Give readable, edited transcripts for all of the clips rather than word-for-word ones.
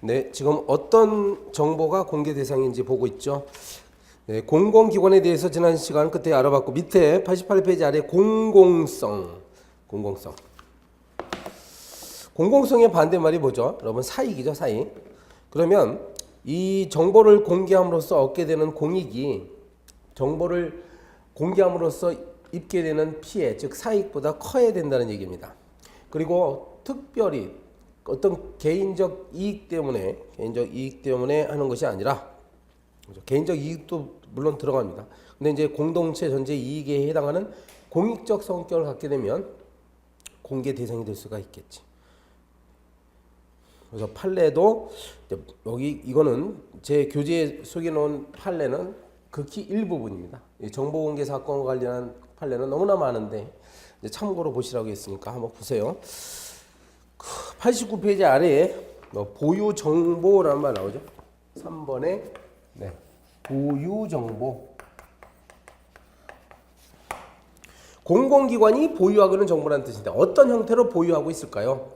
네, 지금 어떤 정보가 공개 대상인지 보고 있죠. 네, 공공기관에 대해서 지난 시간 그때 알아봤고 밑에 88페이지 아래 공공성. 공공성의 반대말이 뭐죠? 여러분 사익이죠, 사익. 그러면 이 정보를 공개함으로써 얻게 되는 공익이 정보를 공개함으로써 입게 되는 피해, 즉 사익보다 커야 된다는 얘기입니다. 그리고 특별히 어떤 개인적 이익 때문에 하는 것이 아니라 개인적 이익도 물론 들어갑니다. 근데 이제 공동체 전체 이익에 해당하는 공익적 성격을 갖게 되면 공개 대상이 될 수가 있겠지. 그래서 판례도 여기 이거는 제 교재에 소개해 놓은 판례는 극히 일부분입니다. 정보공개 사건과 관련한 판례는 너무나 많은데 참고로 보시라고 했으니까 한번 보세요. 89페이지 아래에 보유 정보라는 말 나오죠. 3번에 보유 정보. 공공기관이 보유하고는 정보라는 뜻인데 어떤 형태로 보유하고 있을까요?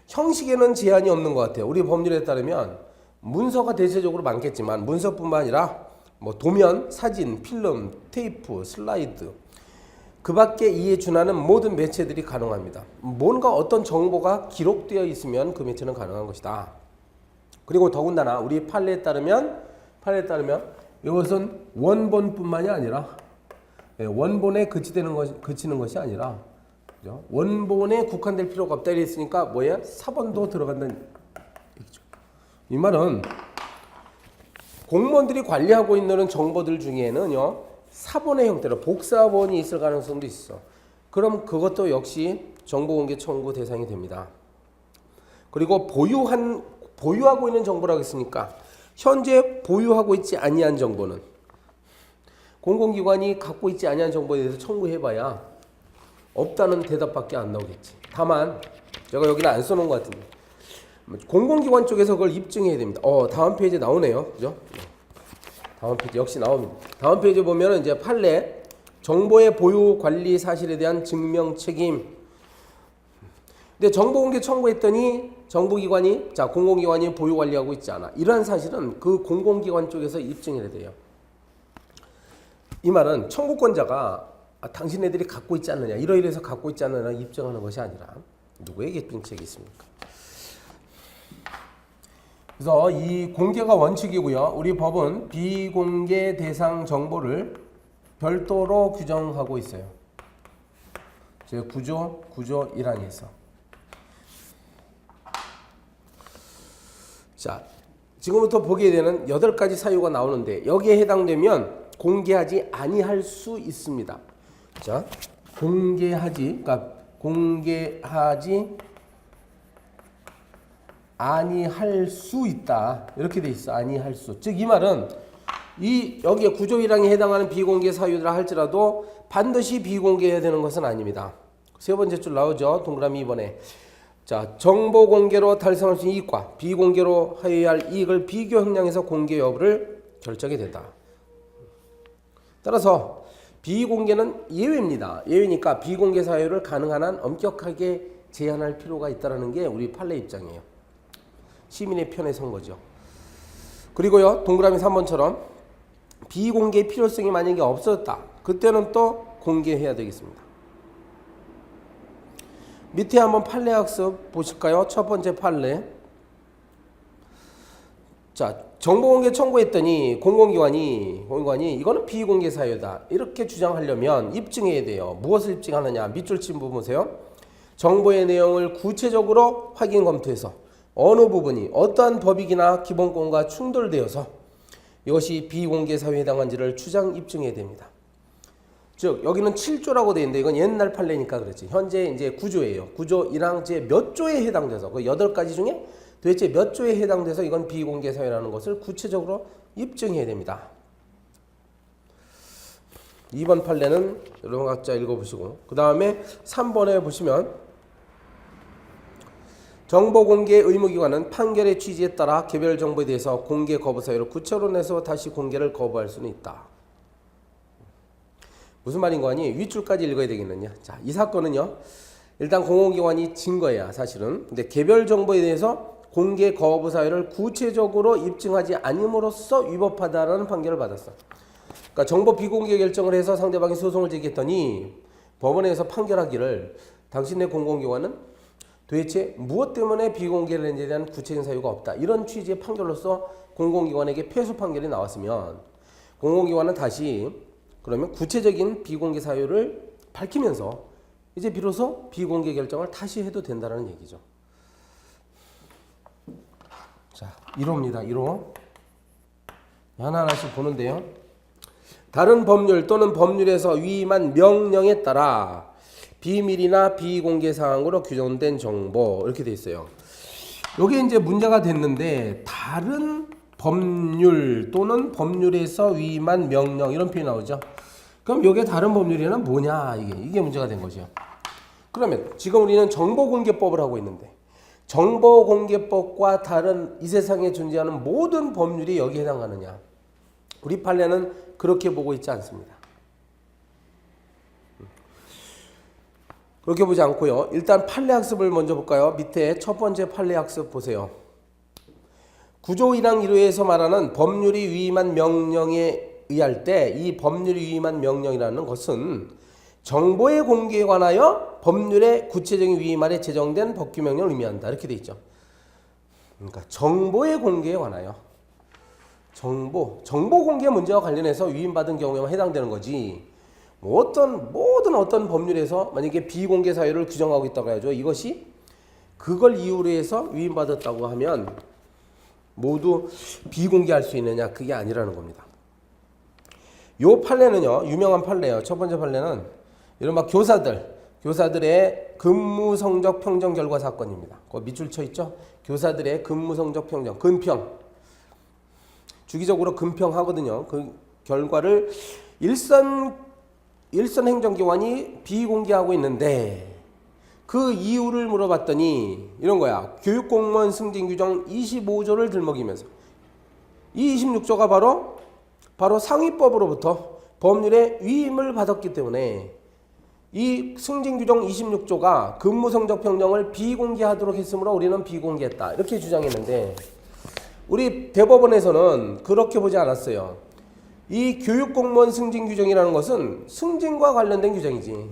형식에는 제한이 없는 것 같아요. 우리 법률에 따르면 문서가 대체적으로 많겠지만 문서뿐만 아니라 도면, 사진, 필름, 테이프, 슬라이드 그 밖에 이에 준하는 모든 매체들이 가능합니다. 뭔가 어떤 정보가 기록되어 있으면 그 매체는 가능한 것이다. 그리고 더군다나 우리 판례에 따르면 이것은 원본뿐만이 아니라 원본에 그치는 것이 아니라 그죠? 원본에 국한될 필요가 없다 이랬으니까 뭐예요? 사본도 들어간다는 얘기죠. 이 말은 공무원들이 관리하고 있는 정보들 중에는요 사본의 형태로 복사본이 있을 가능성도 있어. 그럼 그것도 역시 정보공개 청구 대상이 됩니다. 그리고 보유하고 있는 정보라고 했으니까 현재 보유하고 있지 아니한 정보는 공공기관이 갖고 있지 아니한 정보에 대해서 청구해봐야 없다는 대답밖에 안 나오겠지. 다만 제가 여기는 안 써놓은 것 같은데 공공기관 쪽에서 그걸 입증해야 됩니다. 다음 페이지에 나오네요. 그죠? 다음 페이지 역시 나옵니다. 다음 페이지 보면 이제 판례 정보의 보유 관리 사실에 대한 증명 책임. 근데 정보공개 청구했더니 정부기관이 공공기관이 보유 관리하고 있지 않아. 이러한 사실은 그 공공기관 쪽에서 입증해야 돼요. 이 말은 청구권자가 당신네들이 갖고 있지 않느냐, 이러이러해서 갖고 있지 않느냐 입증하는 것이 아니라 누구에게 입증책이 있습니까? 그래서 이 공개가 원칙이고요. 우리 법은 비공개 대상 정보를 별도로 규정하고 있어요. 제 구조 1항에서. 자, 지금부터 보게 되는 8가지 사유가 나오는데 여기에 해당되면 공개하지 아니할 수 있습니다. 자, 공개하지 아니할 수 있다. 이렇게 돼 있어. 아니할 수. 즉 이 말은 여기에 구조 1항에 해당하는 비공개 사유라 할지라도 반드시 비공개해야 되는 것은 아닙니다. 세 번째 줄 나오죠. 동그라미 2번에. 자, 정보 공개로 달성할 수 있는 이익과 비공개로 하여야 할 이익을 비교 형량에서 공개 여부를 결정이 된다. 따라서 비공개는 예외입니다. 예외니까 비공개 사유를 가능한 한 엄격하게 제한할 필요가 있다는 게 우리 판례 입장이에요. 시민의 편에 선 거죠. 그리고요, 동그라미 3번처럼 비공개 필요성이 만약에 없었다. 그때는 또 공개해야 되겠습니다. 밑에 한번 판례 학습 보실까요? 첫 번째 판례. 자, 정보공개 청구했더니 공공기관이 이거는 비공개 사유다. 이렇게 주장하려면 입증해야 돼요. 무엇을 입증하느냐? 밑줄 친 부분 보세요. 정보의 내용을 구체적으로 확인 검토해서 어느 부분이 어떠한 법익이나 기본권과 충돌되어서 이것이 비공개 사유에 해당한지를 주장 입증해야 됩니다. 즉 여기는 7조라고 되어 있는데 이건 옛날 판례니까 그렇지. 현재 이제 구조예요. 구조 1항 제 몇 조에 해당돼서 그 8가지 중에 도대체 몇 조에 해당돼서 이건 비공개 사유라는 것을 구체적으로 입증해야 됩니다. 2번 판례는 여러분 각자 읽어보시고 그 다음에 3번에 보시면 정보공개 의무기관은 판결의 취지에 따라 개별 정보에 대해서 공개 거부 사유를 구체로 내서 다시 공개를 거부할 수는 있다. 무슨 말인 거니? 윗줄까지 읽어야 되겠느냐. 자, 이 사건은요. 일단 공공기관이 진 거야 사실은. 근데 개별 정보에 대해서 공개 거부 사유를 구체적으로 입증하지 않음으로써 위법하다라는 판결을 받았어. 그러니까 정보 비공개 결정을 해서 상대방이 소송을 제기했더니 법원에서 판결하기를 당신네 공공기관은 도대체 무엇 때문에 비공개를 했는지에 대한 구체적인 사유가 없다. 이런 취지의 판결로서 공공기관에게 패소 판결이 나왔으면 공공기관은 다시 그러면 구체적인 비공개 사유를 밝히면서 이제 비로소 비공개 결정을 다시 해도 된다는 얘기죠. 자, 1호입니다. 1호. 하나하나씩 보는데요. 다른 법률 또는 법률에서 위임한 명령에 따라 비밀이나 비공개 사항으로 규정된 정보 이렇게 돼 있어요. 이게 이제 문제가 됐는데 다른 법률 또는 법률에서 위임한 명령 이런 표현이 나오죠. 그럼 이게 다른 법률이란 뭐냐 이게 문제가 된 거죠. 그러면 지금 우리는 정보공개법을 하고 있는데 정보공개법과 다른 이 세상에 존재하는 모든 법률이 여기에 해당하느냐? 우리 판례는 그렇게 보고 있지 않습니다. 그렇게 보지 않고요. 일단 판례 학습을 먼저 볼까요? 밑에 첫 번째 판례 학습 보세요. 구조 1항 1호에서 말하는 법률이 위임한 명령에 의할 때 이 법률이 위임한 명령이라는 것은 정보의 공개에 관하여 법률의 구체적인 위임 아래 제정된 법규명령을 의미한다. 이렇게 돼 있죠. 그러니까 정보의 공개에 관하여 정보 공개 문제와 관련해서 위임받은 경우에만 해당되는 거지. 뭐 어떤 법률에서 만약에 비공개 사유를 규정하고 있다고 해야죠. 이것이 그걸 이유로 해서 위임받았다고 하면 모두 비공개할 수 있느냐? 그게 아니라는 겁니다. 요 판례는요, 유명한 판례예요. 첫 번째 판례는 이른바 교사들의 근무 성적 평정 결과 사건입니다. 그 밑줄 쳐 있죠? 교사들의 근무 성적 평정, 근평. 주기적으로 근평하거든요. 그 결과를 일선 행정기관이 비공개하고 있는데 그 이유를 물어봤더니 이런 거야. 교육공무원 승진규정 25조를 들먹이면서 이 26조가 바로 상위법으로부터 법률의 위임을 받았기 때문에 이 승진규정 26조가 근무성적 평정을 비공개하도록 했으므로 우리는 비공개했다. 이렇게 주장했는데 우리 대법원에서는 그렇게 보지 않았어요. 이 교육공무원 승진규정이라는 것은 승진과 관련된 규정이지.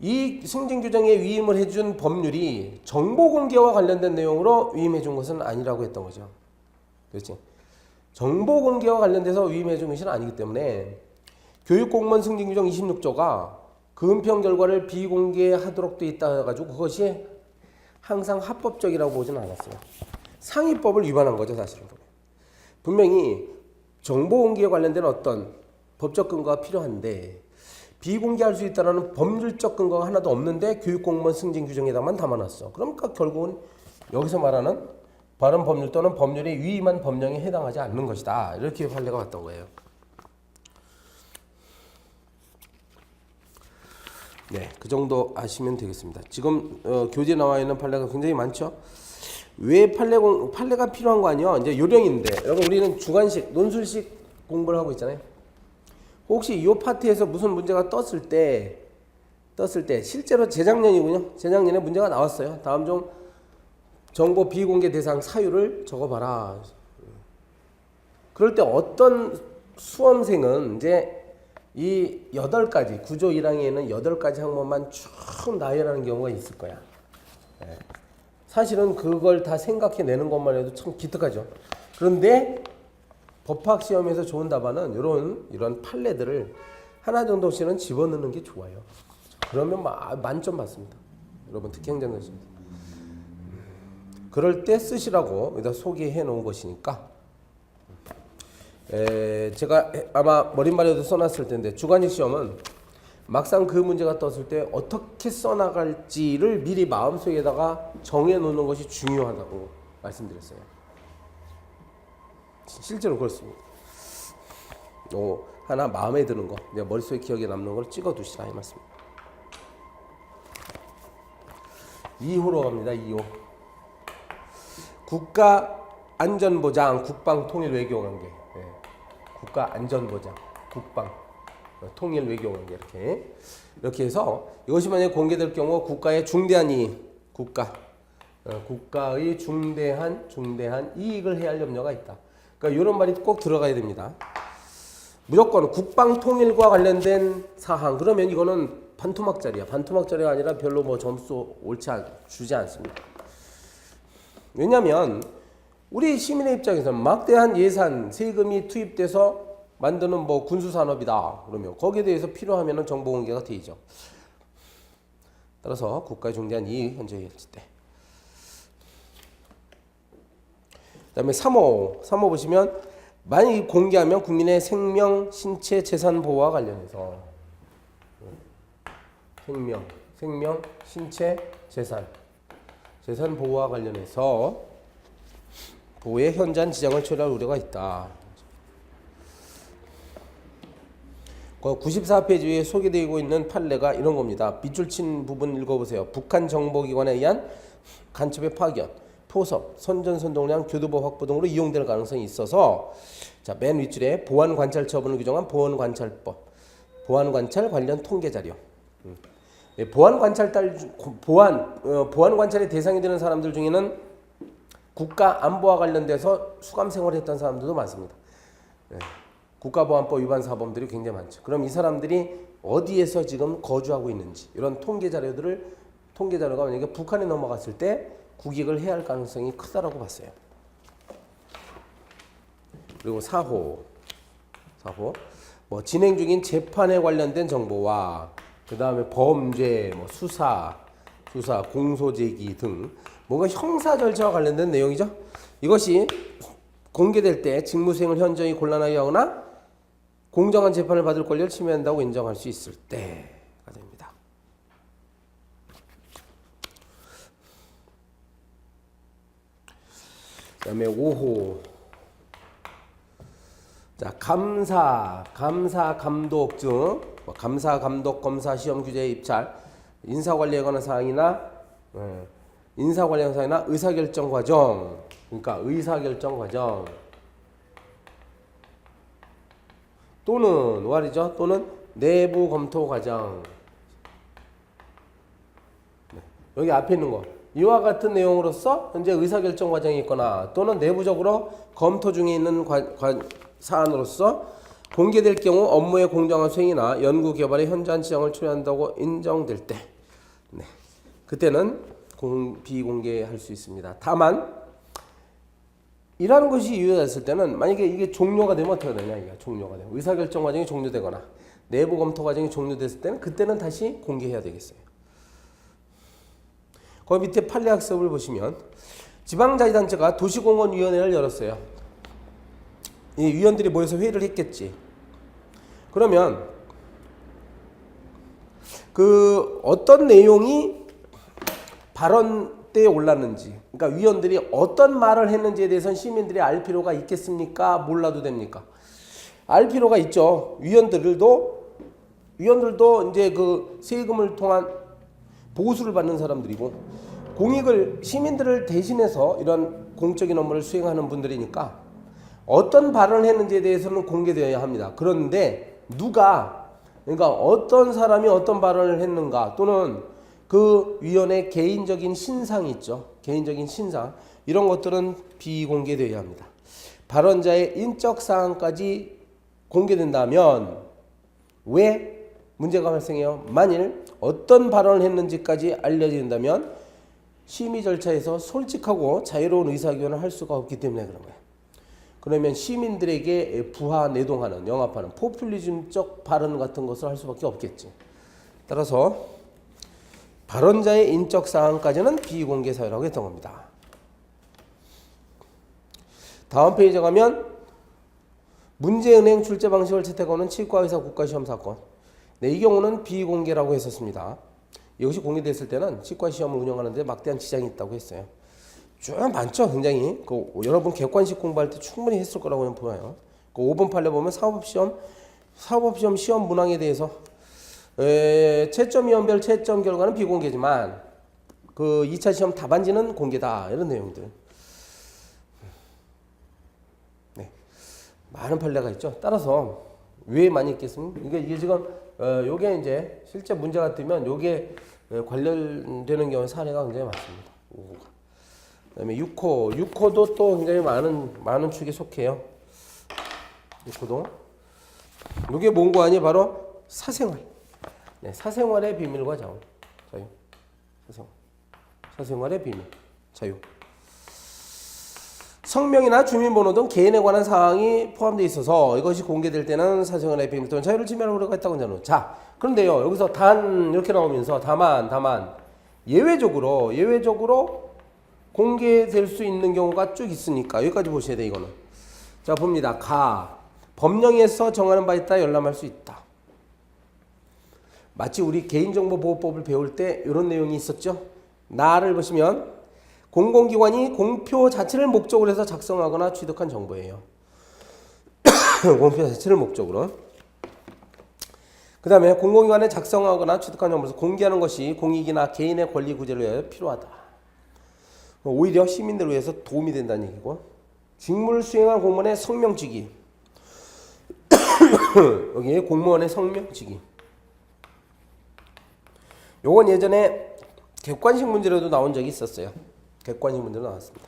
이 승진규정에 위임을 해준 법률이 정보공개와 관련된 내용으로 위임해준 것은 아니라고 했던 거죠. 그렇지? 정보공개와 관련돼서 위임해준 것은 아니기 때문에 교육공무원 승진규정 26조가 근평 결과를 비공개하도록 돼 있다 해가지고 그것이 항상 합법적이라고 보지는 않았어요. 상위법을 위반한 거죠, 사실은. 분명히 정보공개에 관련된 어떤 법적 근거가 필요한데 비공개할 수 있다는 법률적 근거가 하나도 없는데 교육공무원 승진 규정에다만 담아놨어. 그러니까 결국은 여기서 말하는 다른 법률 또는 법률에 위임한 법령에 해당하지 않는 것이다. 이렇게 판례가 왔던 거예요. 네, 그 정도 아시면 되겠습니다. 지금 교재에 나와 있는 판례가 굉장히 많죠. 왜 판례가 필요한 거 아니요? 이제 요령인데, 여러분 우리는 주관식, 논술식 공부를 하고 있잖아요. 혹시 이 파트에서 무슨 문제가 떴을 때 실제로 재작년이군요. 재작년에 문제가 나왔어요. 다음 중 정보 비공개 대상 사유를 적어봐라. 그럴 때 어떤 수험생은 이제 이 8가지, 구조 1항에는 8가지 항목만 쭉 나열하는 경우가 있을 거야. 네. 사실은 그걸 다 생각해내는 것만 해도 참 기특하죠. 그런데 법학시험에서 좋은 답안은 이런 판례들을 하나 정도씩은 집어넣는 게 좋아요. 그러면 만점 받습니다. 여러분 특히 행정교수님. 그럴 때 쓰시라고 여기다 소개해 놓은 것이니까 제가 아마 머릿말에도 써놨을 텐데 주관식 시험은 막상 그 문제가 떴을 때 어떻게 써나갈지를 미리 마음속에다가 정해놓는 것이 중요하다고 말씀드렸어요. 실제로 그렇습니다. 하나 마음에 드는 거, 내 머릿속에 기억에 남는 걸 찍어두시라 이 말씀입니다. 2호로 갑니다. 2호. 국가안전보장, 국방통일외교관계. 네. 국가안전보장, 국방, 통일외교관계 이렇게 해서 이것이 만약에 공개될 경우 국가의 중대한 이익, 국가 국가의 중대한 이익을 해야 할 염려가 있다. 그러니까 이런 말이 꼭 들어가야 됩니다. 무조건 국방 통일과 관련된 사항 그러면 이거는 반토막짜리야. 반토막짜리가 아니라 별로 뭐 점수 주지 않습니다. 왜냐하면 우리 시민의 입장에서는 막대한 예산, 세금이 투입돼서 만드는 뭐 군수산업이다. 그러면 거기에 대해서 필요하면 정보 공개가 되죠. 따라서 국가의 중대한 이익 현저히 일치 때. 그다음에 3호 보시면 만약 공개하면 국민의 생명, 신체, 재산 보호와 관련해서 생명, 신체, 재산 보호와 관련해서 보호의 현저한 지장을 초래할 우려가 있다. 94페이지에 소개되고 있는 판례가 이런 겁니다. 밑줄 친 부분 읽어보세요. 북한 정보기관에 의한 간첩의 파견, 포섭, 선전선동량, 교두보 확보 등으로 이용될 가능성이 있어서 자, 맨 윗줄에 보안관찰 처분을 규정한 보안관찰법, 보안관찰 관련 통계자료. 보안관찰의 대상이 되는 사람들 중에는 국가 안보와 관련돼서 수감 생활을 했던 사람들도 많습니다. 국가보안법 위반 사범들이 굉장히 많죠. 그럼 이 사람들이 어디에서 지금 거주하고 있는지 이런 통계자료가 만약에 북한에 넘어갔을 때 국익을 해야 할 가능성이 크다라고 봤어요. 그리고 4호 뭐 진행 중인 재판에 관련된 정보와 그 다음에 범죄, 뭐 수사, 공소제기 등 뭔가 형사 절차와 관련된 내용이죠. 이것이 공개될 때 직무수행을 현저히 곤란하게 하거나 공정한 재판을 받을 권리를 침해한다고 인정할 수 있을 때가 됩니다. 그 다음에 5호 자, 감사, 감독 등 감사, 감독, 검사, 시험 규제에 입찰, 인사관리에 관한 사항이나 의사결정 과정, 그러니까 의사결정 과정 또는 내부 검토 과정. 여기 앞에 있는 거 이와 같은 내용으로서 현재 의사결정 과정이 있거나 또는 내부적으로 검토 중에 있는 사안으로서 공개될 경우 업무의 공정한 수행이나 연구 개발의 현저한 지장을 초래한다고 인정될 때, 그때는 비공개할 수 있습니다. 다만 이라는 것이 유효했을 때는 만약에 이게 종료가 되면 어떻게 되냐, 이게 종료가 되면 의사결정 과정이 종료되거나 내부 검토 과정이 종료됐을 때는 그때는 다시 공개해야 되겠어요. 거기 밑에 판례 학습을 보시면 지방자치단체가 도시공원위원회를 열었어요. 이 위원들이 모여서 회의를 했겠지. 그러면 그 어떤 내용이 발언 때에 올랐는지, 그러니까 위원들이 어떤 말을 했는지에 대해서는 시민들이 알 필요가 있겠습니까? 몰라도 됩니까? 알 필요가 있죠. 위원들도 이제 그 세금을 통한 보수를 받는 사람들이고 공익을 시민들을 대신해서 이런 공적인 업무를 수행하는 분들이니까 어떤 발언을 했는지에 대해서는 공개되어야 합니다. 그런데 그러니까 어떤 사람이 어떤 발언을 했는가 또는 그 위원의 개인적인 신상이 있죠. 개인적인 신상 이런 것들은 비공개되어야 합니다. 발언자의 인적 사항까지 공개된다면 왜 문제가 발생해요? 만일 어떤 발언을 했는지까지 알려진다면 심의 절차에서 솔직하고 자유로운 의사결정을 할 수가 없기 때문에 그런 거예요. 그러면 시민들에게 부하 내동하는, 영합하는 포퓰리즘적 발언 같은 것을 할 수밖에 없겠지. 따라서 발언자의 인적 사항까지는 비공개 사유라고 했던 겁니다. 다음 페이지에 가면 문제은행 출제 방식을 채택하는 치과의사 국가시험 사건. 이 경우는 비공개라고 했었습니다. 이것이 공개됐을 때는 치과시험을 운영하는데 막대한 지장이 있다고 했어요. 쭉 많죠, 굉장히. 여러분 객관식 공부할 때 충분히 했을 거라고 보여요. 5번 판례 보면 사법시험 시험 문항에 대해서 채점위원별 채점 결과는 비공개지만 그 2차 시험 답안지는 공개다, 이런 내용들. 네, 많은 판례가 있죠. 따라서 왜 많이 있겠습니까? 이게 지금 요게 이제 실제 문제가 뜨면 요게 관련되는 경우 사례가 굉장히 많습니다. 그다음에 6호, 6호도 또 굉장히 많은 축에 속해요. 6호도. 이게 뭔고 아니 바로 사생활. 네, 사생활의 비밀과 자유. 사생활의 비밀, 자유. 성명이나 주민번호 등 개인에 관한 사항이 포함되어 있어서 이것이 공개될 때는 사생활의 비밀 또는 자유를 침해할 우려가 있다고 하잖아요. 자, 그런데요. 여기서 단 이렇게 나오면서 다만 예외적으로 공개될 수 있는 경우가 쭉 있으니까 여기까지 보셔야 돼 이거는. 자, 봅니다. 법령에서 정하는 바에 따라 열람할 수 있다. 마치 우리 개인정보보호법을 배울 때 이런 내용이 있었죠. 나를 보시면 공공기관이 공표 자체를 목적으로 해서 작성하거나 취득한 정보예요. 공표 자체를 목적으로. 그 다음에 공공기관에 작성하거나 취득한 정보에서 공개하는 것이 공익이나 개인의 권리 구제를 위하여 필요하다. 오히려 시민들을 위해서 도움이 된다는 얘기고. 직무를 수행한 공무원의 성명지기. 여기에 공무원의 성명지기. 요건 예전에 객관식 문제로도 나온 적이 있었어요. 객관식 문제로 나왔습니다.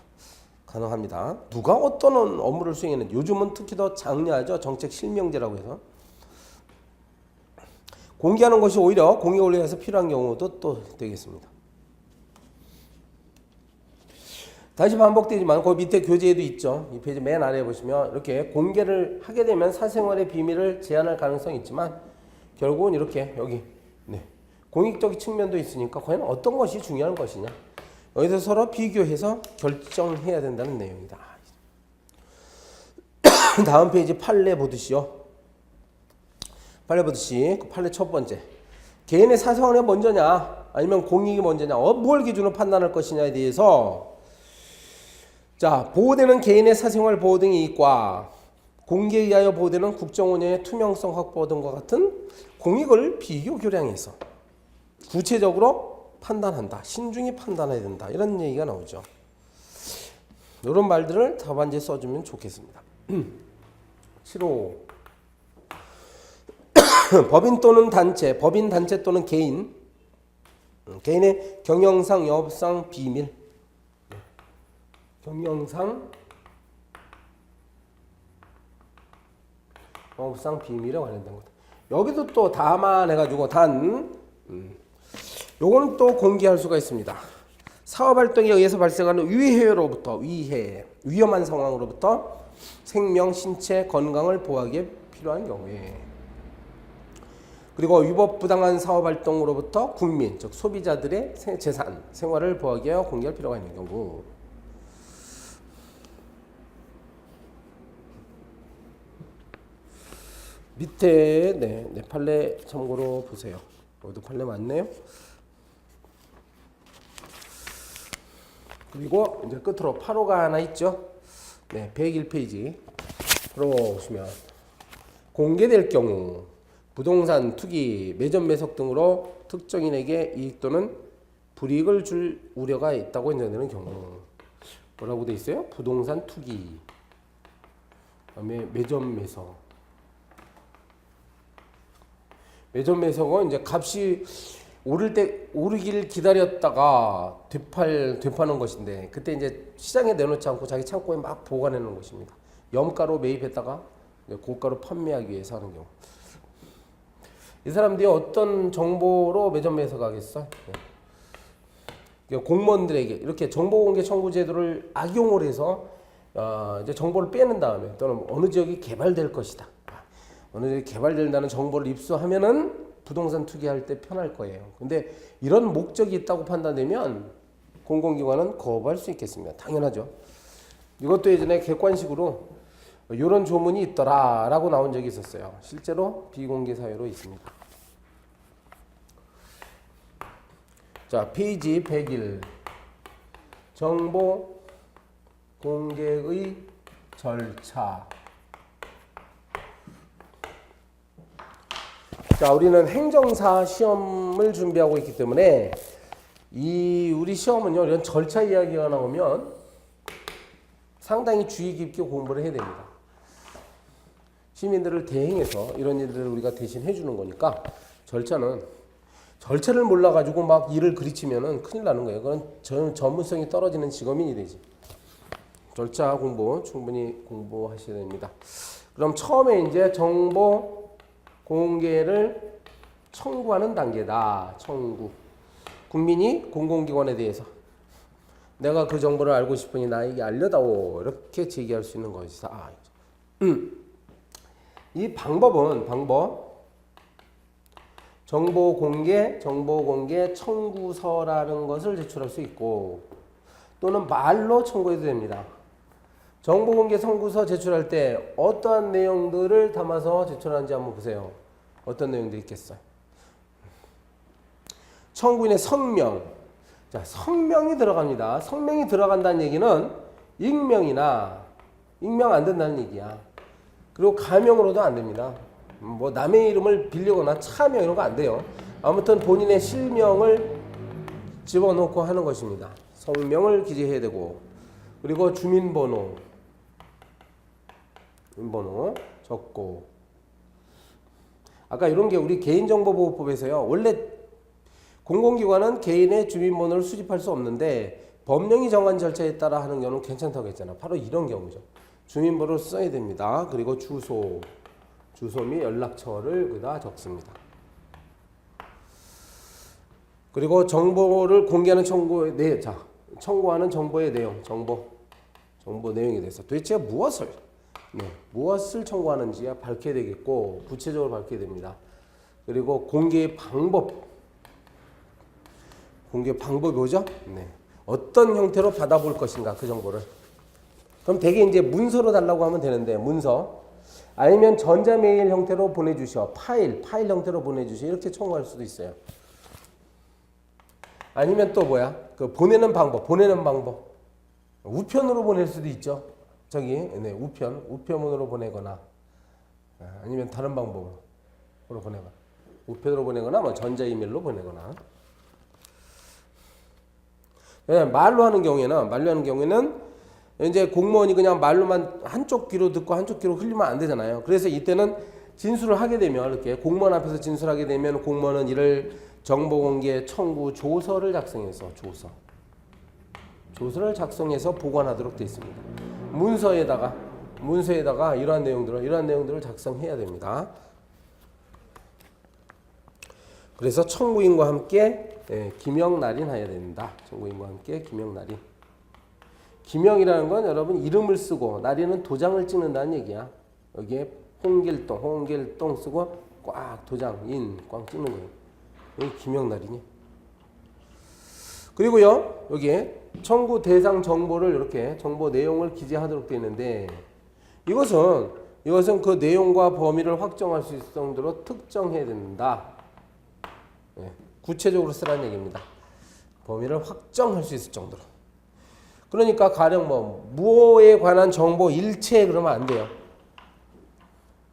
가능합니다. 누가 어떤 업무를 수행했는지. 요즘은 특히 더 장려하죠. 정책 실명제라고 해서. 공개하는 것이 오히려 공익을 위해서 필요한 경우도 또 되겠습니다. 다시 반복되지만 그 밑에 교재에도 있죠. 이 페이지 맨 아래에 보시면 이렇게 공개를 하게 되면 사생활의 비밀을 제한할 가능성이 있지만 결국은 이렇게 여기 공익적인 측면도 있으니까 과연 어떤 것이 중요한 것이냐. 여기서 서로 비교해서 결정해야 된다는 내용이다. 다음 페이지 판례 보듯이요. 판례 보듯이 그 판례 첫 번째. 개인의 사생활이 먼저냐 아니면 공익이 먼저냐 뭘 기준으로 판단할 것이냐에 대해서 자, 보호되는 개인의 사생활 보호 등의 이익과 공개에 의하여 보호되는 국정 운영의 투명성 확보 등과 같은 공익을 비교 교량해서 구체적으로 판단한다. 신중히 판단해야 된다. 이런 얘기가 나오죠. 이런 말들을 답안지에 써주면 좋겠습니다. 7호 법인 또는 단체, 법인 단체 또는 개인의 경영상, 영업상 비밀. 경영상, 영업상 비밀에 관련된 것. 여기도 또 다만 해가지고 요거는 또 공개할 수가 있습니다. 사업활동에 의해서 발생하는 위험한 상황으로부터 생명, 신체, 건강을 보호하기에 필요한 경우에 그리고 위법 부당한 사업활동으로부터 국민, 즉 소비자들의 재산, 생활을 보호하기 위해 공개할 필요가 있는 경우 밑에 판례 참고로 보세요. 여기도 판례 맞네요. 그리고 이제 끝으로 8호가 하나 있죠. 101페이지. 보시면 공개될 경우 부동산 투기, 매점 매석 등으로 특정인에게 이익 또는 불이익을 줄 우려가 있다고 인정되는 경우 뭐라고 돼 있어요? 부동산 투기, 그다음에 매점 매석. 매점 매석은 이제 값이 오르길 기다렸다가 되파는 것인데 그때 이제 시장에 내놓지 않고 자기 창고에 막 보관해 놓은 것입니다. 염가로 매입했다가 고가로 판매하기 위해서 하는 경우. 이 사람들이 어떤 정보로 매점 매석하겠어? 공무원들에게 이렇게 정보공개 청구 제도를 악용을 해서 이제 정보를 빼는 다음에 또는 어느 지역이 개발될 것이다. 어느 지역이 개발된다는 정보를 입수하면은 부동산 투기할 때 편할 거예요. 근데 이런 목적이 있다고 판단되면 공공기관은 거부할 수 있겠습니다. 당연하죠. 이것도 예전에 객관식으로 이런 조문이 있더라라고 나온 적이 있었어요. 실제로 비공개 사유로 있습니다. 자, 페이지 101. 정보 공개의 절차. 자, 우리는 행정사 시험을 준비하고 있기 때문에 우리 시험은요, 이런 절차 이야기가 나오면 상당히 주의 깊게 공부를 해야 됩니다. 시민들을 대행해서 이런 일들을 우리가 대신 해주는 거니까 절차는 절차를 몰라가지고 막 일을 그르치면은 큰일 나는 거예요. 그건 전문성이 떨어지는 직업인이 되지. 절차 공부 충분히 공부하셔야 됩니다. 그럼 처음에 이제 정보 공개를 청구하는 단계다. 청구. 국민이 공공기관에 대해서 내가 그 정보를 알고 싶으니 나에게 알려다오. 이렇게 제기할 수 있는 것이다. 이 방법 정보 공개 청구서라는 것을 제출할 수 있고 또는 말로 청구해도 됩니다. 정보 공개 청구서 제출할 때 어떠한 내용들을 담아서 제출하는지 한번 보세요. 어떤 내용들이 있겠어요? 청구인의 성명. 자, 성명이 들어갑니다. 성명이 들어간다는 얘기는 익명 안 된다는 얘기야. 그리고 가명으로도 안 됩니다. 뭐 남의 이름을 빌리거나 차명 이런 거 안 돼요. 아무튼 본인의 실명을 집어넣고 하는 것입니다. 성명을 기재해야 되고 그리고 주민번호 적고 아까 이런 게 우리 개인정보보호법에서요. 원래 공공기관은 개인의 주민번호를 수집할 수 없는데 법령이 정한 절차에 따라 하는 경우는 괜찮다고 했잖아. 바로 이런 경우죠. 주민번호를 써야 됩니다. 그리고 주소 및 연락처를 거기다 적습니다. 그리고 정보를 공개하는 청구하는 정보의 내용, 정보 내용에 대해서 도대체 무엇을 청구하는지 밝혀야 되겠고 구체적으로 밝혀야 됩니다. 그리고 공개 방법이 뭐죠? 어떤 형태로 받아볼 것인가 그 정보를. 그럼 대개 이제 문서로 달라고 하면 되는데 문서 아니면 전자메일 형태로 보내주셔. 파일 형태로 보내주셔. 이렇게 청구할 수도 있어요. 아니면 또 그 보내는 방법. 우편으로 보낼 수도 있죠. 우편으로 보내거나 아니면 다른 방법으로 보내거나 우편으로 보내거나 뭐 전자이메일로 보내거나. 말로 하는 경우에는 이제 공무원이 그냥 말로만 한쪽 귀로 듣고 한쪽 귀로 흘리면 안 되잖아요. 그래서 이때는 진술을 하게 되면 이렇게 공무원 앞에서 진술하게 되면 공무원은 이를 정보공개 청구 조서를 작성해서 조서를 작성해서 보관하도록 되어 있습니다. 문서에다가 이러한 내용들을 작성해야 됩니다. 그래서 청구인과 함께 기명날인해야 된다. 청구인과 함께 기명날인. 기명이라는 건 여러분 이름을 쓰고 날인은 도장을 찍는다는 얘기야. 여기에 홍길동 쓰고 꽉 도장 꽉 찍는 거예요. 여기 기명날인이. 그리고요 여기에 청구 대상 정보를 이렇게 정보 내용을 기재하도록 되어 있는데 이것은 그 내용과 범위를 확정할 수 있을 정도로 특정해야 된다. 구체적으로 쓰라는 얘기입니다. 범위를 확정할 수 있을 정도로. 그러니까 가령 무엇에 관한 정보 일체 그러면 안 돼요.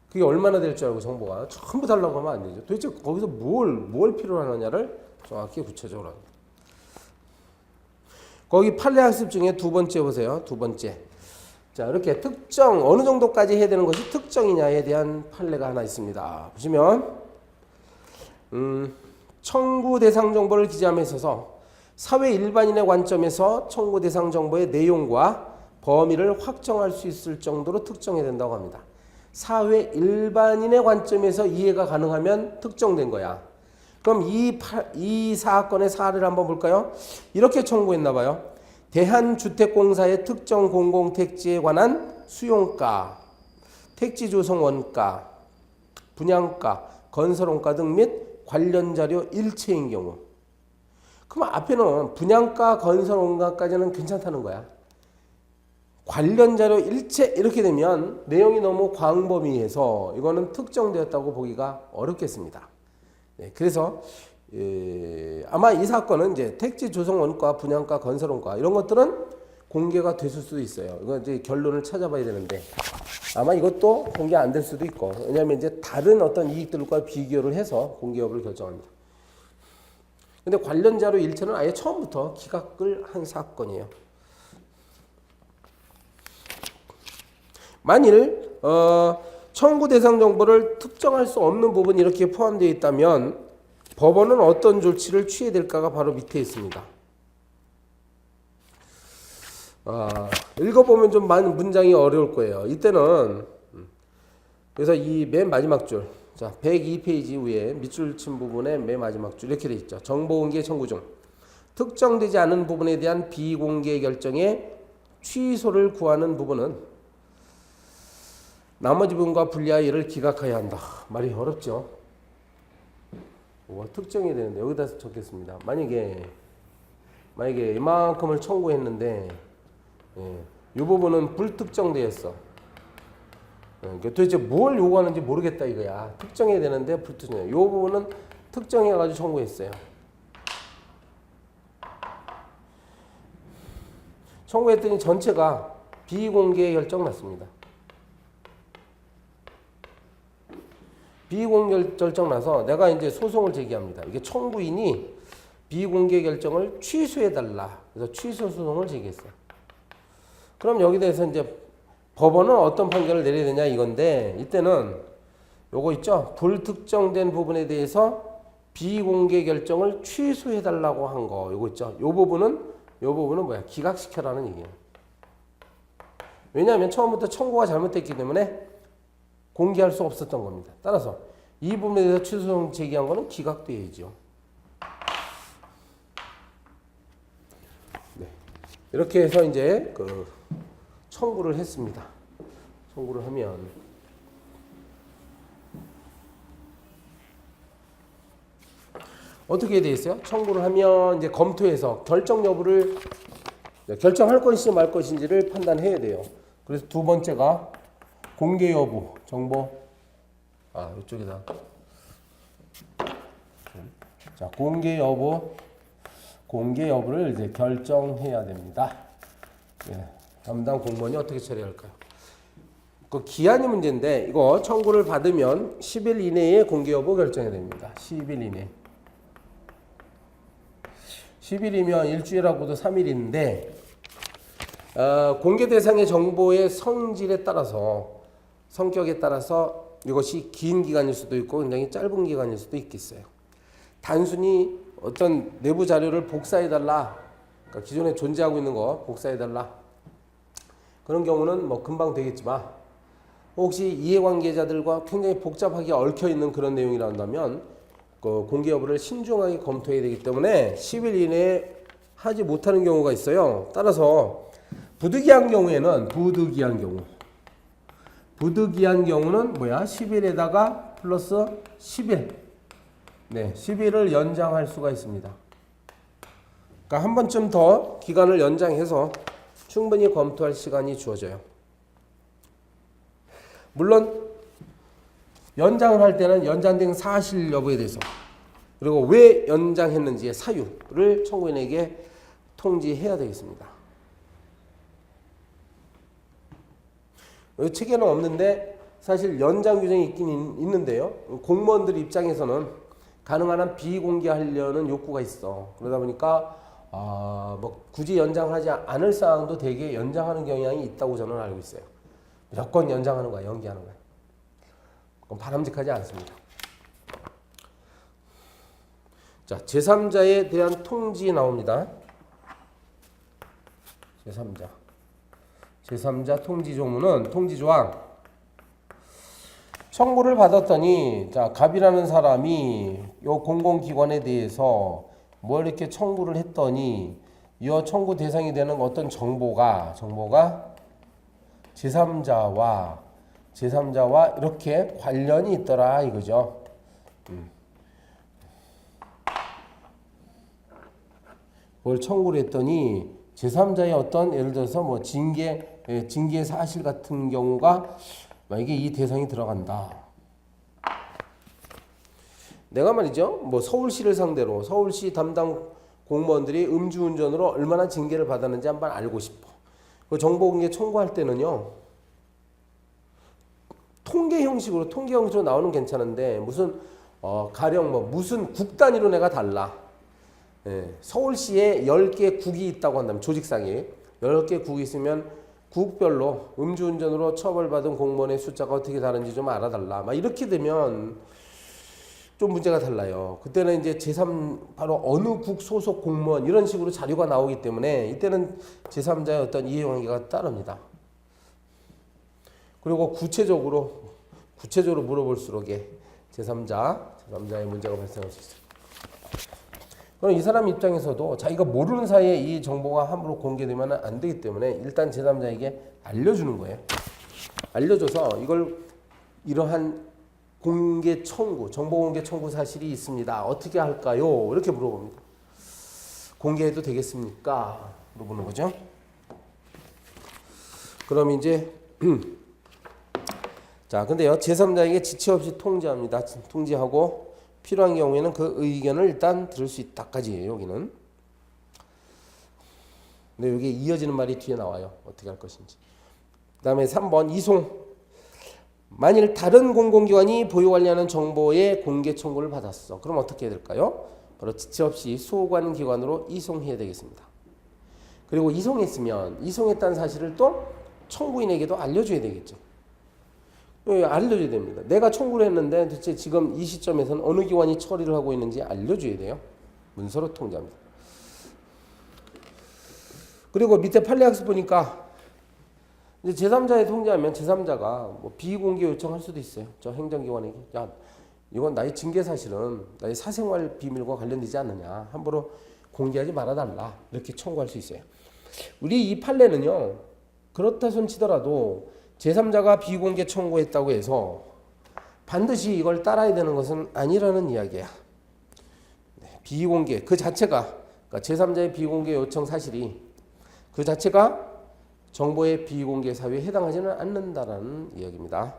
그게 얼마나 될 줄 알고 정보가 전부 달라고 하면 안 되죠. 도대체 거기서 뭘 필요로 하느냐를 정확히 구체적으로 합니다. 거기 판례 학습 중에 두 번째 보세요. 두 번째. 자, 이렇게 특정 어느 정도까지 해야 되는 것이 특정이냐에 대한 판례가 하나 있습니다. 보시면 청구 대상 정보를 기재함에 있어서 사회 일반인의 관점에서 청구 대상 정보의 내용과 범위를 확정할 수 있을 정도로 특정해야 된다고 합니다. 사회 일반인의 관점에서 이해가 가능하면 특정된 거야. 그럼 이 사건의 사례를 한번 볼까요? 이렇게 청구했나 봐요. 대한주택공사의 특정 공공택지에 관한 수용가, 택지 조성 원가, 분양가, 건설원가 등 및 관련 자료 일체인 경우. 그럼 앞에는 분양가, 건설원가까지는 괜찮다는 거야. 관련 자료 일체 이렇게 되면 내용이 너무 광범위해서 이거는 특정되었다고 보기가 어렵겠습니다. 그래서 아마 이 사건은 이제 택지 조성 원가, 분양가, 건설 원가 이런 것들은 공개가 됐을 수도 있어요. 이건 이제 결론을 찾아봐야 되는데 아마 이것도 공개 안 될 수도 있고 왜냐하면 이제 다른 어떤 이익들과 비교를 해서 공개 여부를 결정합니다. 근데 관련 자료 일체는 아예 처음부터 기각을 한 사건이에요. 만일 청구 대상 정보를 특정할 수 없는 부분이 이렇게 포함되어 있다면 법원은 어떤 조치를 취해야 될까가 바로 밑에 있습니다. 읽어보면 좀 많은 문장이 어려울 거예요. 이때는 그래서 이 맨 마지막 줄, 자 102페이지 위에 밑줄 친 부분의 맨 마지막 줄 이렇게 돼 있죠. 정보공개 청구 중 특정되지 않은 부분에 대한 비공개 결정의 취소를 구하는 부분은 나머지 부분과 분리하여 이를 기각해야 한다. 말이 어렵죠. 특정이 되는데 여기다 적겠습니다. 만약에 이만큼을 청구했는데 이 부분은 불특정되었어. 그러니까 도대체 뭘 요구하는지 모르겠다 이거야. 특정해야 되는데 불특정해. 이 부분은 특정해가지고 청구했어요. 청구했더니 전체가 비공개 결정 났습니다. 비공개 결정 나서 내가 이제 소송을 제기합니다. 이게 청구인이 비공개 결정을 취소해달라. 그래서 취소 소송을 제기했어요. 그럼 여기 대해서 이제 법원은 어떤 판결을 내려야 되냐 이건데 이때는 요거 있죠. 불특정된 부분에 대해서 비공개 결정을 취소해달라고 한 거 요거 있죠. 요 부분은 뭐야? 기각시켜라는 얘기예요. 왜냐하면 처음부터 청구가 잘못됐기 때문에 공개할 수 없었던 겁니다. 따라서 이 부분에 대해서 취소소송 제기한 거는 기각돼야죠. 네. 이렇게 해서 이제 그 청구를 했습니다. 청구를 하면 어떻게 돼 있어요? 청구를 하면 이제 검토해서 결정 여부를 결정할 것인지 말 것인지를 판단해야 돼요. 그래서 두 번째가 공개 여부, 정보. 이쪽에다. 자, 공개 여부를 이제 결정해야 됩니다. 담당 공무원이 어떻게 처리할까요? 그 기한이 문제인데 이거 청구를 받으면 10일 이내에 공개 여부 결정해야 됩니다. 10일 이내. 10일이면 일주일하고도 3일인데 공개 대상의 정보의 성질에 따라서 성격에 따라서 이것이 긴 기간일 수도 있고 굉장히 짧은 기간일 수도 있겠어요. 단순히 어떤 내부 자료를 복사해달라. 그러니까 기존에 존재하고 있는 거 복사해달라. 그런 경우는 뭐 금방 되겠지만 혹시 이해관계자들과 굉장히 복잡하게 얽혀있는 그런 내용이라 한다면 그 공개 여부를 신중하게 검토해야 되기 때문에 10일 이내에 하지 못하는 경우가 있어요. 따라서 부득이한 경우에는 부득이한 경우는 뭐야? 10일에다가 플러스 10일. 네, 10일을 연장할 수가 있습니다. 그러니까 한 번쯤 더 기간을 연장해서 충분히 검토할 시간이 주어져요. 물론 연장을 할 때는 연장된 사실 여부에 대해서 그리고 왜 연장했는지의 사유를 청구인에게 통지해야 되겠습니다. 책에는 없는데 사실 연장 규정이 있긴 있는데요. 공무원들 입장에서는 가능한 한 비공개하려는 욕구가 있어. 그러다 보니까 뭐 굳이 연장하지 않을 사항도 되게 연장하는 경향이 있다고 저는 알고 있어요. 무조건 연장하는 거야, 연기하는 거야. 그건 바람직하지 않습니다. 자, 제3자에 대한 통지 나옵니다. 제3자 통지 조문은 통지 조항. 청구를 받았더니 자, 갑이라는 사람이 요 공공기관에 대해서 뭘 이렇게 청구를 했더니 이 청구 대상이 되는 어떤 정보가 제3자와 이렇게 관련이 있더라 이거죠. 뭘 청구를 했더니 제3자의 어떤 예를 들어서 뭐 징계 사실 같은 경우가 만약에 이 대상이 들어간다. 내가 말이죠. 뭐 서울시를 상대로 서울시 담당 공무원들이 음주운전으로 얼마나 징계를 받았는지 한번 알고 싶어. 그 정보공개 청구할 때는요. 통계 형식으로 나오는 괜찮은데 무슨 가령 뭐 무슨 국 단위로 내가 달라. 서울시에 10개 국이 있다고 한다면 조직상에 10개 국이 있으면 국별로 음주운전으로 처벌받은 공무원의 숫자가 어떻게 다른지 좀 알아달라. 막 이렇게 되면 좀 문제가 달라요. 그때는 이제 제3 바로 어느 국 소속 공무원 이런 식으로 자료가 나오기 때문에 이때는 제3자의 어떤 이해관계가 따릅니다. 그리고 구체적으로 물어볼수록 제3자의 문제가 발생할 수 있어요. 그럼 이 사람 입장에서도 자기가 모르는 사이에 이 정보가 함부로 공개되면 안 되기 때문에 일단 제3자에게 알려주는 거예요. 알려줘서 이러한 공개 청구, 정보 공개 청구 사실이 있습니다. 어떻게 할까요? 이렇게 물어봅니다. 공개해도 되겠습니까? 물어보는 거죠. 그럼 이제 자, 근데요, 제3자에게 지체 없이 통지합니다. 통지하고 필요한 경우에는 그 의견을 일단 들을 수 있다까지예요. 여기는. 근데 여기 이어지는 말이 뒤에 나와요. 어떻게 할 것인지. 그다음에 3번 이송. 만일 다른 공공기관이 보유 관리하는 정보의 공개 청구를 받았어. 그럼 어떻게 해야 될까요? 바로 지체 없이 소관 기관으로 이송해야 되겠습니다. 그리고 이송했으면 이송했다는 사실을 또 청구인에게도 알려줘야 되겠죠. 알려줘야 됩니다. 내가 청구를 했는데 도대체 지금 이 시점에서는 어느 기관이 처리를 하고 있는지 알려줘야 돼요. 문서로 통지합니다. 그리고 밑에 판례학습 보니까 이제 제3자에 통지하면 제3자가 뭐 비공개 요청할 수도 있어요. 저 행정기관에게 야 이건 나의 징계 사실은 나의 사생활 비밀과 관련되지 않느냐 함부로 공개하지 말아달라 이렇게 청구할 수 있어요. 우리 이 판례는요 그렇다 손 치더라도 제3자가 비공개 청구했다고 해서 반드시 이걸 따라야 되는 것은 아니라는 이야기야. 비공개 그 자체가 그러니까 제3자의 비공개 요청 사실이 그 자체가 정보의 비공개 사유에 해당하지는 않는다라는 이야기입니다.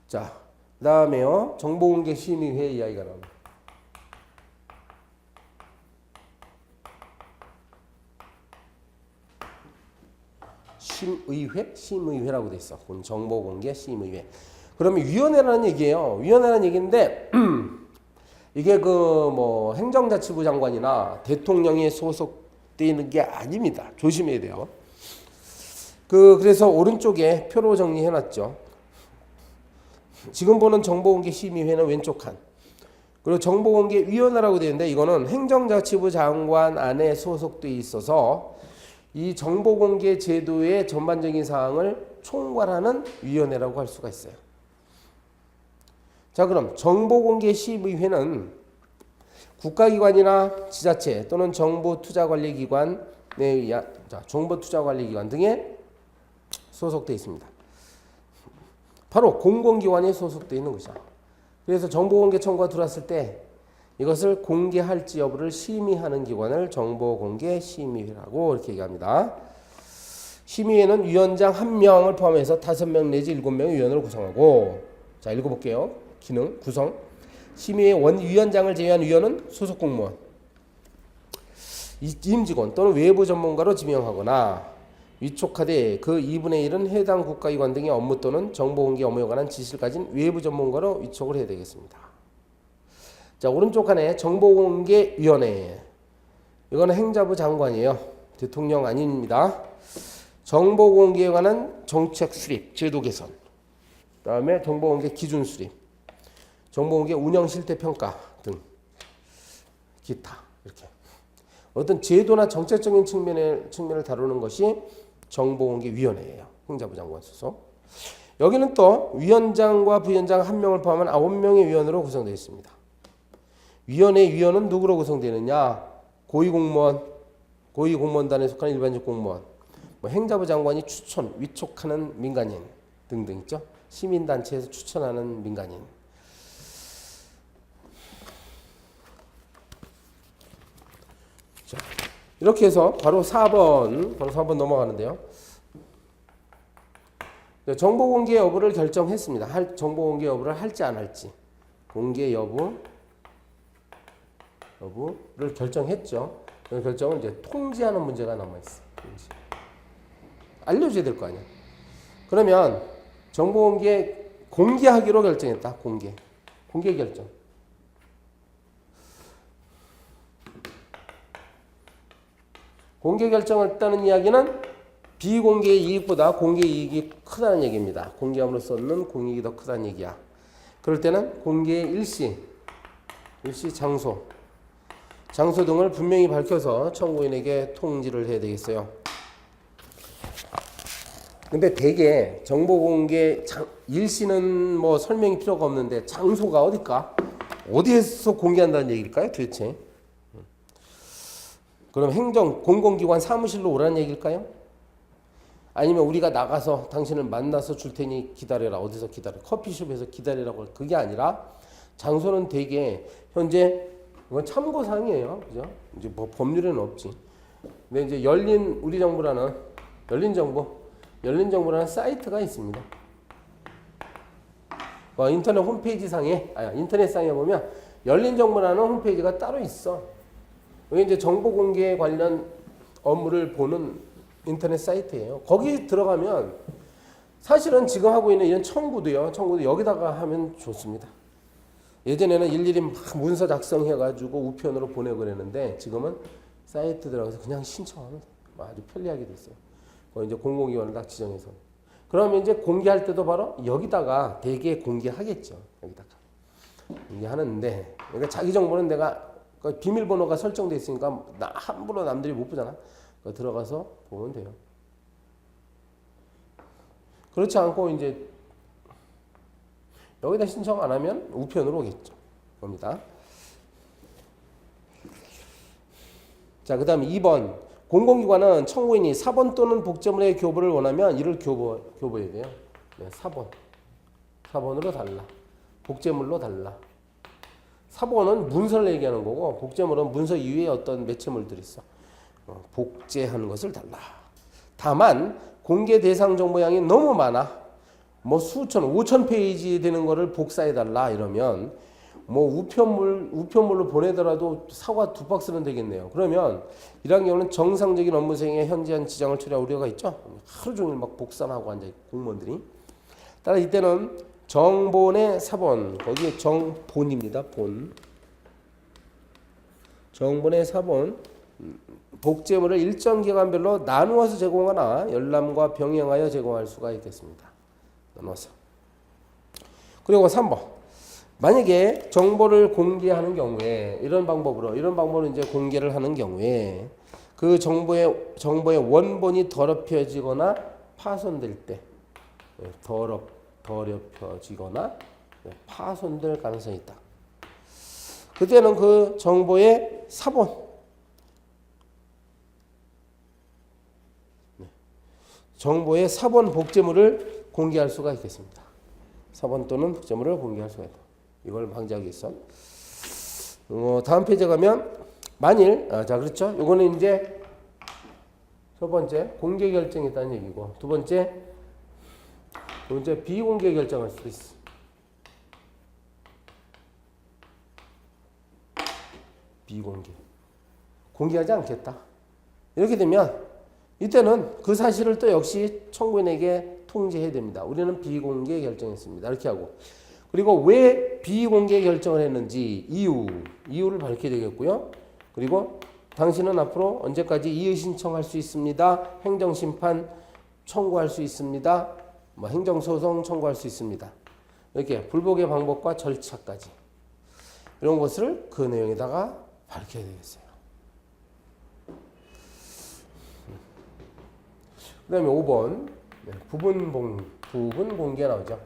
자, 그 다음에요. 정보공개 심의회 이야기가 나옵니다. 심의회라고 돼 있어. 정보공개 심의회. 그러면 위원회라는 얘기예요. 위원회라는 얘기인데 이게 뭐 행정자치부 장관이나 대통령에 소속되어 있는 게 아닙니다. 조심해야 돼요. 그래서 오른쪽에 표로 정리해 놨죠. 지금 보는 정보공개 심의회는 왼쪽 칸. 그리고 정보공개위원회라고 되어 있는데 이거는 행정자치부 장관 안에 소속되어 있어서 이 정보공개 제도의 전반적인 사항을 총괄하는 위원회라고 할 수가 있어요. 자, 그럼 정보공개심의회는 국가기관이나 지자체 또는 정보투자관리기관에 의한 정보투자관리기관 등에 소속되어 있습니다. 바로 공공기관에 소속되어 있는 것이죠. 그래서 정보공개 청구가 들어왔을 때 이것을 공개할지 여부를 심의하는 기관을 정보공개심의회라고 이렇게 얘기합니다. 심의회는 위원장 1명을 포함해서 5명 내지 7명의 위원을 구성하고 자 읽어볼게요. 기능, 구성. 심의회 위원장을 제외한 위원은 소속 공무원, 임직원 또는 외부 전문가로 지명하거나 위촉하되 그 2분의 1은 해당 국가기관 등의 업무 또는 정보공개 업무에 관한 지시를 가진 외부 전문가로 위촉을 해야 되겠습니다. 자, 오른쪽 칸에 정보공개위원회. 이거는 행자부 장관이에요. 대통령 아닙니다. 정보공개에 관한 정책 수립, 제도 개선. 그다음에 정보공개 기준 수립. 정보공개 운영 실태 평가 등 기타 이렇게 어떤 제도나 정책적인 측면을 다루는 것이 정보공개위원회예요. 행자부 장관 소속. 여기는 또 위원장과 부위원장 1명을 포함한 9명의 위원으로 구성되어 있습니다. 위원회 위원은 누구로 구성되느냐? 고위공무원단에 속하는 일반직 공무원, 뭐 행자부 장관이 추천, 위촉하는 민간인 등등 있죠. 시민단체에서 추천하는 민간인. 자, 이렇게 해서 바로 4번 넘어가는데요. 정보공개 여부를 결정했습니다. 정보공개 여부를 할지 안 할지. 공개 여부를 결정했죠. 그 결정은 이제 통지하는 문제가 남아있어요. 알려줘야 될 거 아니야. 그러면 공개하기로 결정했다. 공개 결정. 공개 결정을 했다는 이야기는 비공개 이익보다 공개 이익이 크다는 얘기입니다. 공개함으로써 얻는 공익이 더 크다는 얘기야. 그럴 때는 공개 일시 장소 등을 분명히 밝혀서 청구인에게 통지를 해야 되겠어요. 근데 대개 정보 공개 일시는 뭐 설명이 필요가 없는데 장소가 어딜까? 어디에서 공개한다는 얘기일까요, 도대체? 그럼 행정 공공기관 사무실로 오라는 얘기일까요? 아니면 우리가 나가서 당신을 만나서 줄 테니 기다려라. 어디서 기다려? 커피숍에서 기다리라고. 그게 아니라 장소는 대개 현재 이건 참고사항이에요. 그죠? 이제 뭐 법률에는 없지. 근데 이제 우리 정부라는 열린 정부라는 사이트가 있습니다. 인터넷 홈페이지 상에 인터넷 상에 보면 열린 정부라는 홈페이지가 따로 있어. 여기 이제 정보 공개 관련 업무를 보는 인터넷 사이트예요. 거기 들어가면 사실은 지금 하고 있는 이런 청구도 여기다가 하면 좋습니다. 예전에는 일일이 막 문서 작성해가지고 우편으로 보내고 그랬는데 지금은 사이트 들어가서 그냥 신청하면 아주 편리하게 됐어요. 이제 공공기관을 딱 지정해서. 그러면 이제 공개할 때도 바로 여기다가 대개 공개하겠죠. 여기다가 공개하는데, 그러니까 자기 정보는 내가 비밀번호가 설정돼 있으니까 함부로 남들이 못 보잖아. 들어가서 보면 돼요. 그렇지 않고 이제 여기다 신청 안 하면 우편으로 오겠죠. 겁니다. 자, 그 다음 2번. 공공기관은 청구인이 사본 또는 복제물의 교부를 원하면 이를 교부해야 돼요. 네, 사본으로 달라. 복제물로 달라. 사본은 문서를 얘기하는 거고 복제물은 문서 이외에 어떤 매체물들이 있어. 복제하는 것을 달라. 다만 공개 대상 정보량이 너무 많아. 뭐 수천, 5천 페이지 되는 거를 복사해 달라 이러면 뭐 우편물로 보내더라도 사과 2박스는 되겠네요. 그러면 이런 경우는 정상적인 업무 수행에 현저한 지장을 초래할 우려가 있죠. 하루 종일 막 복사하고 앉아 있고 공무원들이. 따라 이때는 정본의 사본, 거기에 정본입니다. 본. 정본의 사본, 복제물을 일정 기간별로 나누어서 제공하나 열람과 병행하여 제공할 수가 있겠습니다. 나눠서. 그리고 3번. 만약에 정보를 공개하는 경우에 이런 방법으로 이제 공개를 하는 경우에 그 정보의 원본이 더럽혀지거나 파손될 때 더럽혀지거나 파손될 가능성이 있다. 그때는 그 정보의 사본 정보의 사본 복제물을 공개할 수가 있겠습니다. 사본 또는 복제물을 공개할 수가 있다. 이걸 방지하기 위해서. 다음 페이지에 가면 만일 자 그렇죠. 요거는 이제 첫 번째 공개 결정했다는 얘기고 두 번째 비공개 결정할 수도 있어. 비공개. 공개하지 않겠다. 이렇게 되면 이때는 그 사실을 또 역시 청구인에게 통지해야 됩니다. 우리는 비공개 결정했습니다. 이렇게 하고. 그리고 왜 비공개 결정을 했는지 이유를 밝혀야 되겠고요. 그리고 당신은 앞으로 언제까지 이의 신청할 수 있습니다. 행정심판 청구할 수 있습니다. 행정소송 청구할 수 있습니다. 이렇게 불복의 방법과 절차까지 이런 것을 그 내용에다가 밝혀야 되겠어요. 그 다음에 5번 부분 공개 나오죠.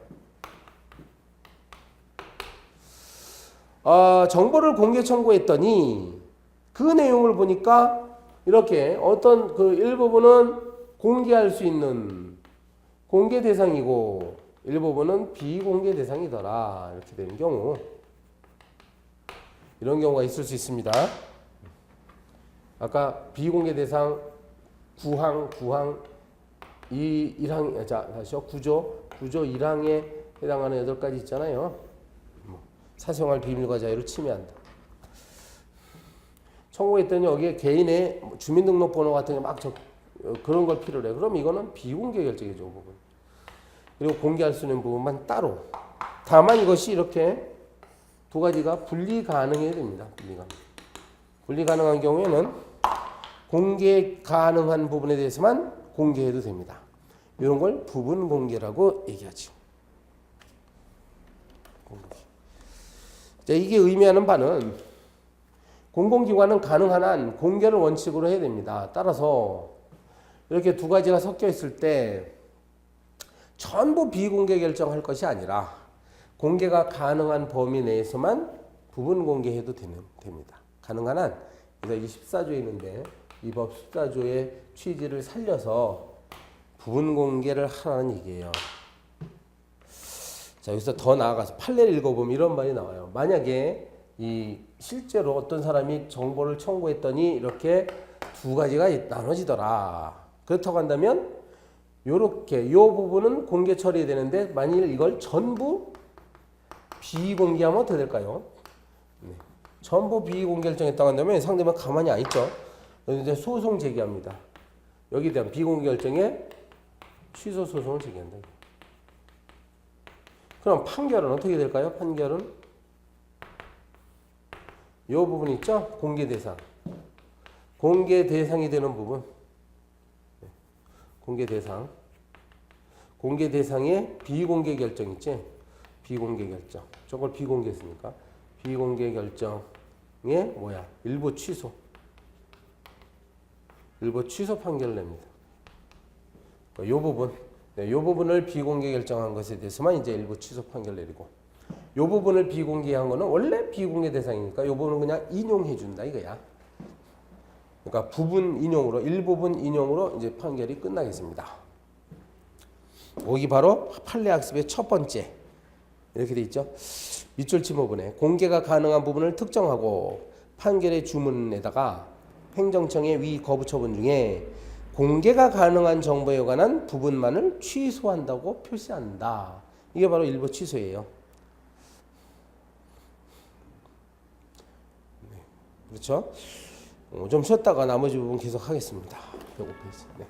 정보를 공개 청구했더니 그 내용을 보니까 이렇게 어떤 그 일부분은 공개할 수 있는 공개 대상이고 일부분은 비공개 대상이더라. 이렇게 되는 경우 이런 경우가 있을 수 있습니다. 아까 비공개 대상 구항 1항 자 다시요. 구조 1항에 해당하는 8가지 있잖아요. 사생활 비밀과 자유를 침해한다. 청구했더니 여기에 개인의 주민등록번호 같은 게 막 그런 걸 필요로 해. 그럼 이거는 비공개 결정이죠. 그 부분. 그리고 공개할 수 있는 부분만 따로. 다만 이것이 이렇게 두 가지가 분리 가능해야 됩니다. 분리 가능한 경우에는 공개 가능한 부분에 대해서만 공개해도 됩니다. 이런 걸 부분 공개라고 얘기하죠. 공개. 자, 이게 의미하는 바는 공공기관은 가능한 한 공개를 원칙으로 해야 됩니다. 따라서 이렇게 두 가지가 섞여 있을 때 전부 비공개 결정할 것이 아니라 공개가 가능한 범위 내에서만 부분 공개해도 됩니다. 가능한 한, 그래서 이 14조에 있는데 이 법 14조의 취지를 살려서 부분 공개를 하라는 얘기예요. 자, 여기서 더 나아가서 판례를 읽어보면 이런 말이 나와요. 만약에 이 실제로 어떤 사람이 정보를 청구했더니 이렇게 두 가지가 나눠지더라. 그렇다고 한다면 요렇게 요 부분은 공개 처리해야 되는데 만일 이걸 전부 비공개하면 어떻게 될까요? 네. 전부 비공개 결정했다고 한다면 상대방 가만히 안 있죠. 이제 소송 제기합니다. 여기에 대한 비공개 결정에 취소 소송을 제기한다. 그럼 판결은 어떻게 될까요? 판결은 이 부분 있죠? 공개 대상. 공개 대상이 되는 부분. 공개 대상. 공개 대상의 비공개 결정 있지? 비공개 결정. 저걸 비공개했으니까. 비공개 결정의 뭐야? 일부 취소. 일부 취소 판결을 냅니다. 이 부분. 이 부분을 비공개 결정한 것에 대해서만 이제 일부 취소 판결 내리고. 이 부분을 비공개한 거는 원래 비공개 대상이니까 이 부분은 그냥 인용해 준다 이거야. 그러니까 부분 인용으로, 일부분 인용으로 이제 판결이 끝나겠습니다. 여기 바로 판례 학습의 첫 번째. 이렇게 돼 있죠. 밑줄 침호분에 공개가 가능한 부분을 특정하고 판결의 주문에다가 행정청의 위 거부 처분 중에 공개가 가능한 정보에 관한 부분만을 취소한다고 표시한다. 이게 바로 일부 취소예요. 네. 그렇죠? 좀 쉬었다가 나머지 부분 계속 하겠습니다. 105페이지. 네.